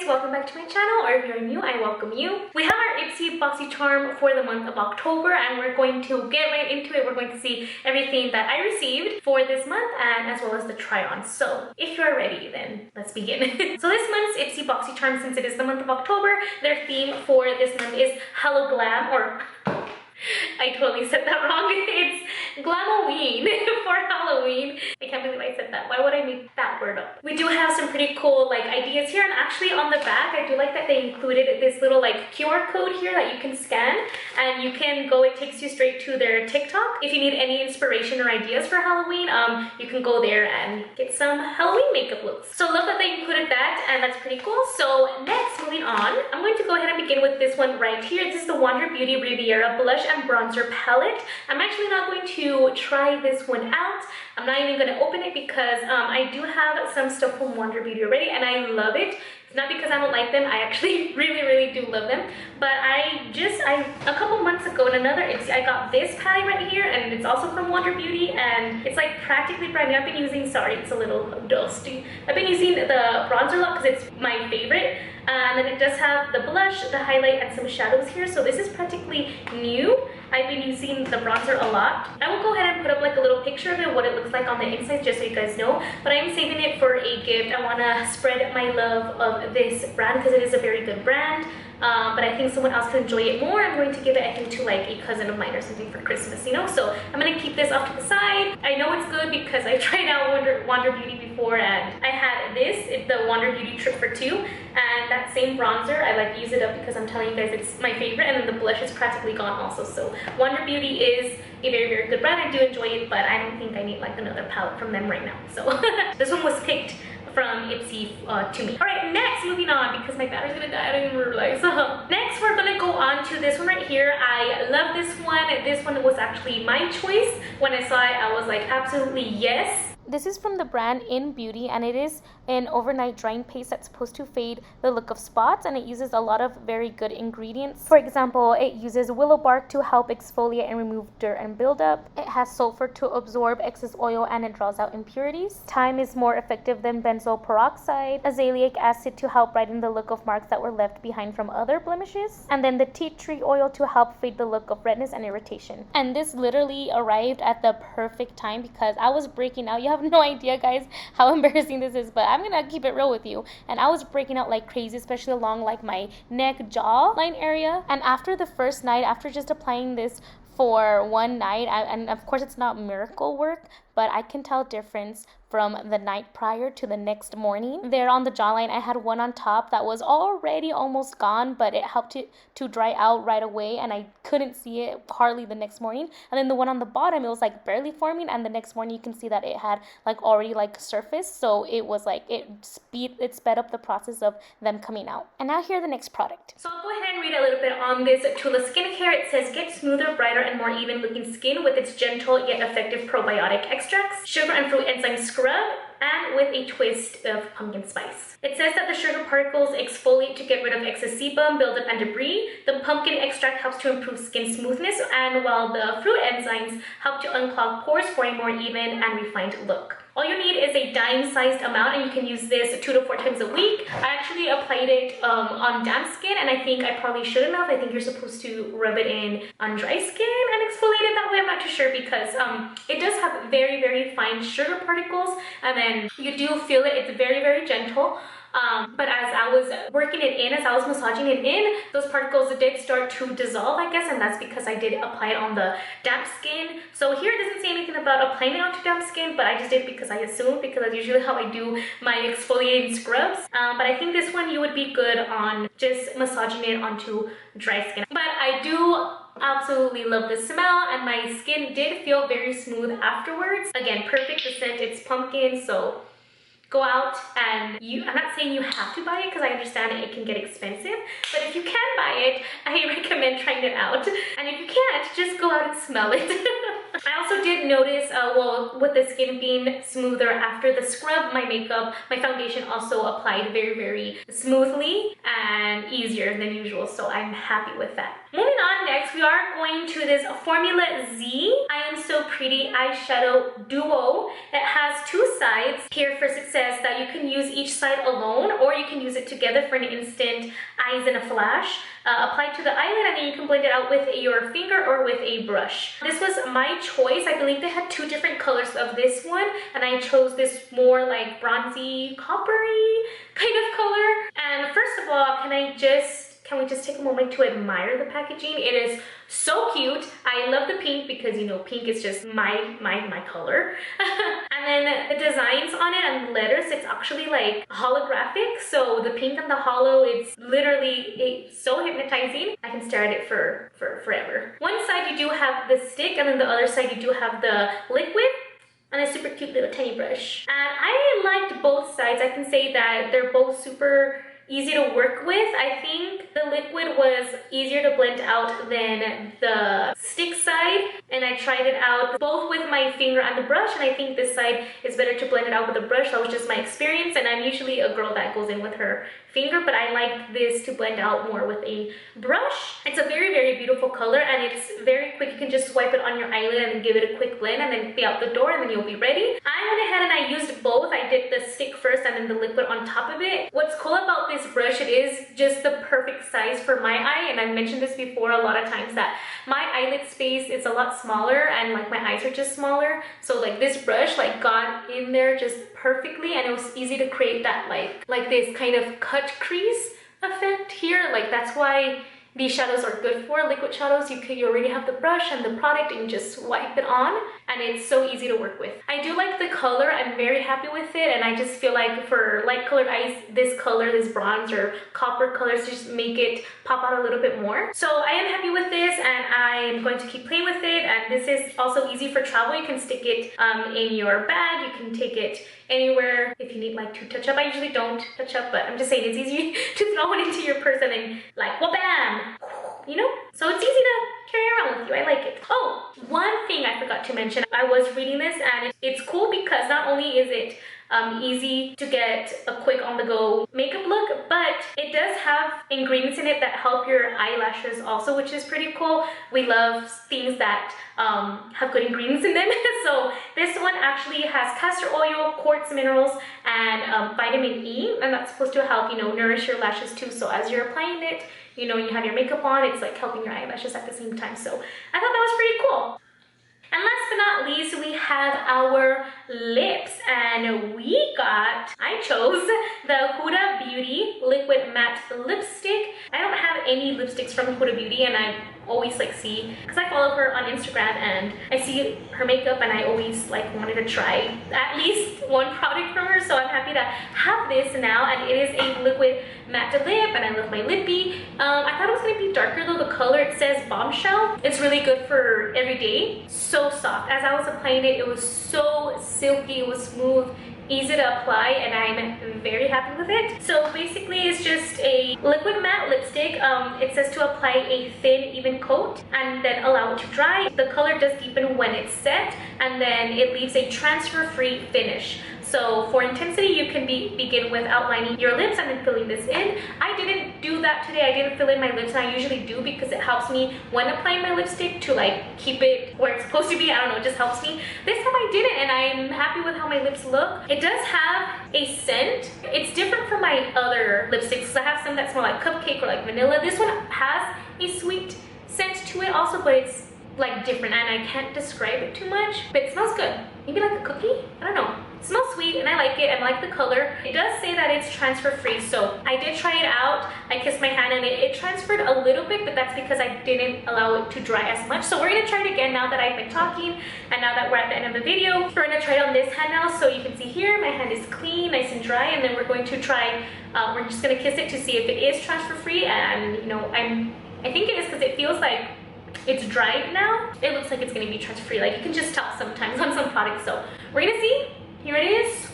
welcome back to my channel, or if you're new, I welcome you. We have our Ipsy BOXYCHARM for the month of October, and we're going to get right into it. We're going to see everything that I received for this month, and as well as the try-on. So if you're ready, then let's begin. So this month's Ipsy BOXYCHARM, since it is the month of October, their theme for this month is Hello Glam, or I totally said that wrong. It's Glamoween for Halloween. I can't believe I said that. Why would I make that word up? We do have some pretty cool ideas here, and actually on the back I do like that they included this little QR code here that you can scan, and you can go, it takes you straight to their TikTok. If you need any inspiration or ideas for Halloween, you can go there and get some Halloween makeup looks. So love that they included that, and that's pretty cool. So next, moving on, I'm going to go ahead and begin with this one right here. This is the Wander Beauty Riviera Blush and Bronzer Palette. I'm actually not going to try this one out. I'm not even going to open it because I do have some stuff from Wander Beauty already, and I love it. It's not because I don't like them. I actually really do love them. But a couple months ago in another Ipsy, I got this palette right here, and it's also from Wander Beauty, and it's like practically brand new. I've been using, sorry, it's a little dusty. I've been using the bronzer lock because it's my favorite. And then it does have the blush, the highlight, and some shadows here. So this is practically new. I've been using the bronzer a lot. I will go ahead and put up a little picture of it, what it looks like on the inside, just so you guys know. But I am saving it for a gift. I want to spread my love of this brand because it is a very good brand. But I think someone else can enjoy it more. I'm going to give it, I think, to a cousin of mine or something for Christmas, you know? So I'm going to keep this off to the side. I know it's good because I tried out Wander Beauty before, and I had this, the Wander Beauty Trip for Two, and that same bronzer, I use it up because I'm telling you guys it's my favorite, and then the blush is practically gone also. So Wander Beauty is a very good brand. I do enjoy it, but I don't think I need another palette from them right now. So this one was picked from Ipsy to me. Alright, next, moving on, because my battery's gonna die, I don't even realize. Next, we're gonna go on to this one right here. I love this one. This one was actually my choice. When I saw it, I was like, absolutely yes. This is from the brand In Beauty, and it is an overnight drying paste that's supposed to fade the look of spots, and it uses a lot of very good ingredients. For example, it uses willow bark to help exfoliate and remove dirt and buildup. It has sulfur to absorb excess oil, and it draws out impurities. Thyme is more effective than benzoyl peroxide. Azelaic acid to help brighten the look of marks that were left behind from other blemishes. And then the tea tree oil to help fade the look of redness and irritation. And this literally arrived at the perfect time because I was breaking out. You have no idea, guys, how embarrassing this is, but I'm gonna keep it real with you. And I was breaking out like crazy, especially along my neck, jaw line area. And after the first night, after just applying this for one night, and of course it's not miracle work, but I can tell difference from the night prior to the next morning. There on the jawline, I had one on top that was already almost gone, but it helped it to dry out right away, and I couldn't see it hardly the next morning. And then the one on the bottom, it was barely forming, and the next morning you can see that it had already surfaced. So it was it sped up the process of them coming out. And now here the next product. So I'll go ahead and read a little bit on this Tula Skincare. It says, get smoother, brighter, and more even looking skin with its gentle yet effective probiotic extracts, sugar and fruit enzyme scrub, and with a twist of pumpkin spice. It says that the sugar particles exfoliate to get rid of excess sebum, buildup, and debris. The pumpkin extract helps to improve skin smoothness, and while the fruit enzymes help to unclog pores for a more even and refined look. All you need is a dime-sized amount, and you can use this 2 to 4 times a week. I actually applied it on damp skin, and I think I probably shouldn't have. I think you're supposed to rub it in on dry skin and exfoliate it that way. I'm not too sure because it does have very fine sugar particles, and then you do feel it. It's very gentle. But as I was working it in, as I was massaging it in, those particles did start to dissolve, I guess, and that's because I did apply it on the damp skin. So here it doesn't say anything about applying it onto damp skin, but I just did because I assumed, because that's usually how I do my exfoliating scrubs. But I think this one you would be good on just massaging it onto dry skin. But I do absolutely love the smell, and my skin did feel very smooth afterwards. Again, perfect. The scent, it's pumpkin, so go out and I'm not saying you have to buy it because I understand it can get expensive, but if you can buy it, I recommend trying it out. And if you can't, just go out and smell it. I also also did notice, well, with the skin being smoother after the scrub, my foundation also applied very, very smoothly and easier than usual, so I'm happy with that. Moving on, next we are going to this Formula Z I Am So Pretty eyeshadow duo. It has two sides. Here first it says that you can use each side alone, or you can use it together for an instant eyes in a flash. Apply to the eyelid, and then you can blend it out with your finger or with a brush. This was my choice. I believe they had two different colors of this one, and I chose this more like bronzy, coppery kind of color. And first of all, can we just take a moment to admire the packaging? It is so cute. I love the pink because, you know, pink is just my color. And then the designs on it and the letters, it's actually like holographic. So the pink and the hollow, it's literally so hypnotizing. I can stare at it for forever. One side you do have the stick, and then the other side you do have the liquid. And a super cute little tiny brush. And I liked both sides. I can say that they're both super easy to work with. I think the liquid was easier to blend out than the stick side, and I tried it out both with my finger and the brush, and I think this side is better to blend it out with a brush. That was just my experience, and I'm usually a girl that goes in with her finger, but I like this to blend out more with a brush. It's a very, very beautiful color, and it's very quick. You can just swipe it on your eyelid and then give it a quick blend and then be out the door, and then you'll be ready. I went ahead and I used both. I did the stick first and then the liquid on top of it. What's cool about this brush, it is just the perfect size for my eye, and I've mentioned this before a lot of times that my eyelid space is a lot smaller, and like my eyes are just smaller, so like this brush like got in there just perfectly, and it was easy to create that like this kind of cut crease effect here. Like that's why these shadows are good for liquid shadows. You already have the brush and the product, and you just wipe it on, and it's so easy to work with. I do like the color. I'm very happy with it, and I just feel like for light colored eyes, this color, this bronze or copper colors, just make it pop out a little bit more. So I am happy with this, and I'm going to keep playing with it. And this is also easy for travel. You can stick it in your bag. You can take it anywhere if you need like to touch up. I usually don't touch up, but I'm just saying it's easy to throw it into your purse and then like, well, bam, you know? So it's easy to carry around with you. I like it. Oh, one thing I forgot to mention. I was reading this, and it's cool because not only is it easy to get a quick on-the-go makeup look, but it does have ingredients in it that help your eyelashes also, which is pretty cool. We love things that have good ingredients in them. So this one actually has castor oil, quartz minerals, and vitamin E, and that's supposed to help, you know, nourish your lashes too. So as you're applying it, you know, you have your makeup on, it's like helping your eyelashes at the same time. So I thought that was pretty cool. And last but not least, we have our lips, and I chose the Huda Beauty Liquid Matte Lipstick. I don't have any lipsticks from Huda Beauty, and I always like see, because I follow her on Instagram and I see her makeup, and I always like wanted to try at least one product from her. So I'm happy to have this now, and it is a liquid matte lip, and I love my lippy. I thought it was going to be darker though. The color, it says Bombshell. It's really good for every day. So soft. As I was applying it, it was so silky, it was smooth, easy to apply, and I'm very happy with it. So basically it's just a liquid matte lipstick. It says to apply a thin even coat and then allow it to dry. The color does deepen when it's set, and then it leaves a transfer-free finish. So for intensity, you can begin with outlining your lips and then filling this in. I didn't do that today. I didn't fill in my lips, and I usually do because it helps me when applying my lipstick to like keep it where it's supposed to be. I don't know, it just helps me. This time I didn't, and I'm happy with how my lips look. It does have a scent. It's different from my other lipsticks because I have some that smell like cupcake or like vanilla. This one has a sweet scent to it also, but it's like different, and I can't describe it too much, but it smells good. Maybe like a cookie? I don't know. It smells sweet, and I like it, and I like the color. It does say that it's transfer free, so I did try it out. I kissed my hand, and it transferred a little bit, but that's because I didn't allow it to dry as much. So we're gonna try it again now that I've been talking, and now that we're at the end of the video. We're gonna try it on this hand now. So you can see here, my hand is clean, nice and dry, and then we're going to try, we're just gonna kiss it to see if it is transfer free, and you know, I think it is because it feels like it's dried now. It looks like it's gonna be transfer free. Like you can just tell sometimes on some products. So we're gonna see. Here it is.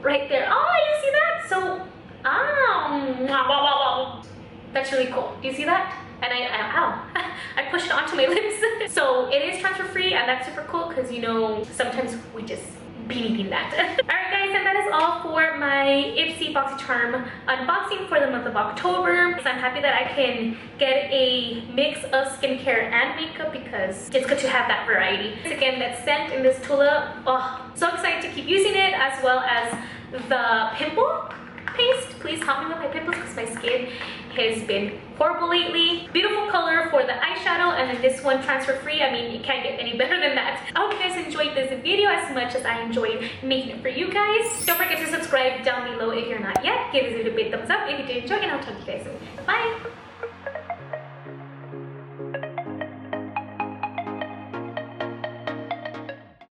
Right there. Oh, you see that? So, that's really cool. Do you see that? and ow, I pushed it onto my lips. So it is transfer free, and that's super cool because, you know, sometimes we just be needing that. Alright guys, and that is all for my Ipsy BOXYCHARM unboxing for the month of October. So I'm happy that I can get a mix of skincare and makeup because it's good to have that variety. Again, that scent in this Tula, oh, so excited to keep using it, as well as the pimple paste. Please help me with my pimples because my skin has been horrible lately. Beautiful color for the eyeshadow, and then this one transfer free. I mean, it can't get any better than that. I hope you guys enjoyed this video as much as I enjoyed making it for you guys. Don't forget to subscribe down below if you're not yet. Give this video a big thumbs up if you did enjoy, and I'll talk to you guys soon. Bye!